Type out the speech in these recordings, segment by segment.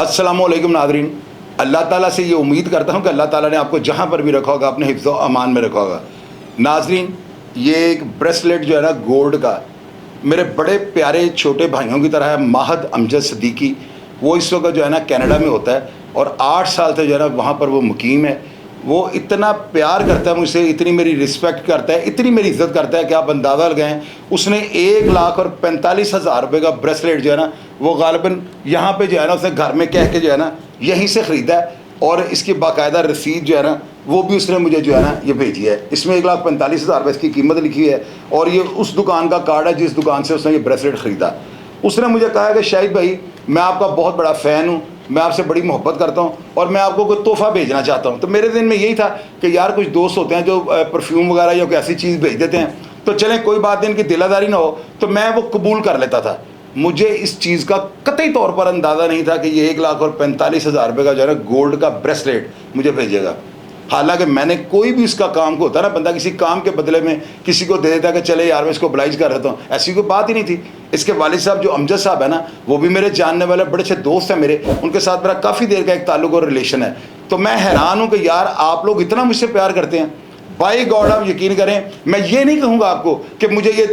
अस्सलामुअलैकुम नाज़रीन, अल्लाह ताला से ये उम्मीद करता हूँ कि अल्लाह ताला ने आपको जहाँ पर भी रखा होगा अपने हिफ्ज़ व अमान में रखा होगा। नाज़रीन, ये एक ब्रेसलेट जो है ना गोल्ड का, मेरे बड़े प्यारे छोटे भाइयों की तरह है माहद अमजद सदीकी। वो इस वक्त जो है ना कनाडा में होता है और 8 साल से जो है ना वहाँ पर वो मुकीम है। वो इतना प्यार करता है मुझसे, इतनी मेरी रिस्पेक्ट करता है, इतनी मेरी इज़्ज़त करता है कि आप अंदाज़ा लगाएं। उसने 1,45,000 रुपये का ब्रेसलेट जो है ना वो गालिबन यहाँ पे जो है ना उसने घर में कह के जो है ना यहीं से ख़रीदा है और इसकी बाकायदा रसीद जो है ना वो भी उसने मुझे जो है ना ये भेजी है। इसमें 1,45,000 रुपये इसकी कीमत लिखी है और ये उस दुकान का कार्ड है जिस दुकान से उसने ये ब्रेसलेट ख़रीदा। उसने मुझे कहा कि शाहिद भाई, मैं आपका बहुत बड़ा फ़ैन हूँ, मैं आपसे बड़ी मोहब्बत करता हूँ और मैं आपको कोई तोहफ़ा भेजना चाहता हूँ। तो मेरे दिन में यही था कि यार कुछ दोस्त होते हैं जो परफ्यूम वगैरह या कोई ऐसी चीज़ भेज देते हैं, तो चलें कोई बात नहीं, इनकी दिलादारी ना हो, तो मैं वो कबूल कर लेता था। मुझे इस चीज़ का कतई तौर पर अंदाज़ा नहीं था कि ये 1,45,000 रुपये का जो है ना गोल्ड का ब्रेसलेट मुझे भेजेगा। हालांकि मैंने कोई भी इसका काम को होता है ना, बंदा किसी काम के बदले में किसी को दे देता है कि चले यार मैं इसको oblige कर देता हूँ, ऐसी कोई बात ही नहीं थी। इसके वालिद साहब जो अमजद साहब है ना, वो भी मेरे जानने वाले बड़े अच्छे दोस्त हैं मेरे, उनके साथ मेरा काफ़ी देर का एक ताल्लुक और रिलेशन है। तो मैं हैरान हूँ कि यार आप लोग इतना मुझसे प्यार करते हैं। बाई गॉड, आप यकीन करें, मैं ये नहीं कहूँगा आपको कि मुझे ये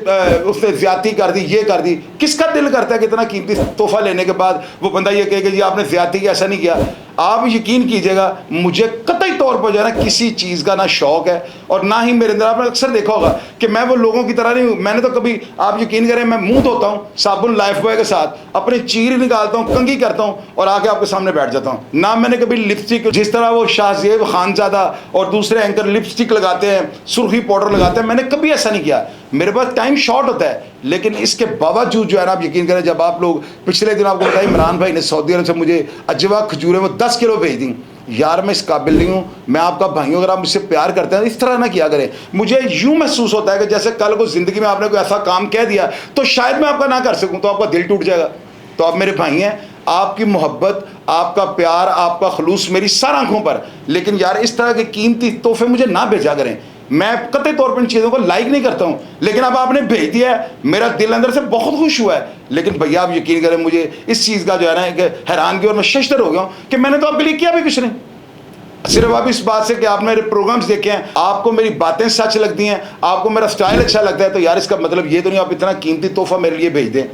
उसने ज़्यादती कर दी, ये कर दी। किसका दिल करता है कि इतना कीमती तोहफ़ा लेने के बाद वो बंदा ये कहे कि जी आपने ज़्यादती की, ऐसा नहीं किया। आप यकीन कीजिएगा, मुझे कतई तौर पर जो है ना किसी चीज़ का ना शौक़ है और ना ही मेरे अंदर, आपने अक्सर देखा होगा कि मैं वो लोगों की तरह नहीं हूँ। मैंने तो कभी, आप यकीन करें, मैं मुँह धोता हूँ साबुन लाइफ बॉय के साथ, अपनी चीर निकालता हूँ, कंघी करता हूँ और आके आपके सामने बैठ जाता हूँ। ना मैंने कभी लिपस्टिक, जिस तरह वो शाहजेब खानज़ादा और दूसरे एंकर लिपस्टिक लगाते हैं, सुर्खी पाउडर लगाते हैं, मैंने कभी ऐसा नहीं किया। मेरे पास टाइम शॉर्ट होता है, लेकिन इसके बावजूद जो है ना, आप यकीन करें, जब आप लोग पिछले दिन आपको बताया इमरान भाई ने सऊदी अरब से मुझे अजवा खजूरें वो 10 किलो भेज दी। यार मैं इस काबिल नहीं हूँ, मैं आपका भाई हूँ। अगर आप मुझसे प्यार करते हैं इस तरह ना किया करें। मुझे यूँ महसूस होता है कि जैसे कल को ज़िंदगी में आपने कोई ऐसा काम कह दिया तो शायद मैं आपका ना कर सकूँ, तो आपका दिल टूट जाएगा। तो आप मेरे भाई हैं, आपकी मोहब्बत, आपका प्यार, आपका खलूस मेरी सर आँखों पर, लेकिन यार इस तरह के कीमती तोहफे मुझे ना भेजा करें। मैं कतई तौर पर इन चीज़ों को लाइक नहीं करता हूँ, लेकिन अब आपने भेज दिया है, मेरा दिल अंदर से बहुत खुश हुआ है। लेकिन भैया आप यकीन करें, मुझे इस चीज़ का जो है ना हैरानगी और मैं शशदर हो गया हूँ कि मैंने तो आपके लिए किया भी कुछ नहीं। सिर्फ आप इस बात से कि आप मेरे प्रोग्राम्स देखे हैं, आपको मेरी बातें सच लगती हैं, आपको मेरा स्टाइल अच्छा लगता है, तो यार इसका मतलब ये तो नहीं आप इतना कीमती तोहफा मेरे लिए भेज दें।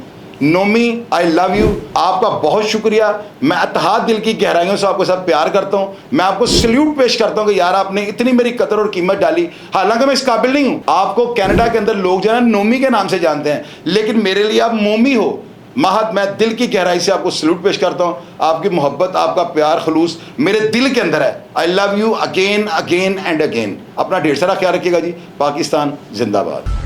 नोमी, आई लव यू, आपका बहुत शुक्रिया। मैं अतहाद दिल की गहराइयों से आपके साथ प्यार करता हूँ। मैं आपको सल्यूट पेश करता हूँ कि यार आपने इतनी मेरी कदर और कीमत डाली। हालांकि मैं इस काबिल नहीं हूँ। आपको कनाडा के अंदर लोग जो है नोमी के नाम से जानते हैं, लेकिन मेरे लिए आप मोमी हो। महद, मैं दिल की गहराई से आपको सल्यूट पेश करता हूँ। आपकी मोहब्बत, आपका प्यार, खलूस मेरे दिल के अंदर है। I love you again again and again. अपना ढेर सारा ख्याल रखिएगा जी। पाकिस्तान जिंदाबाद।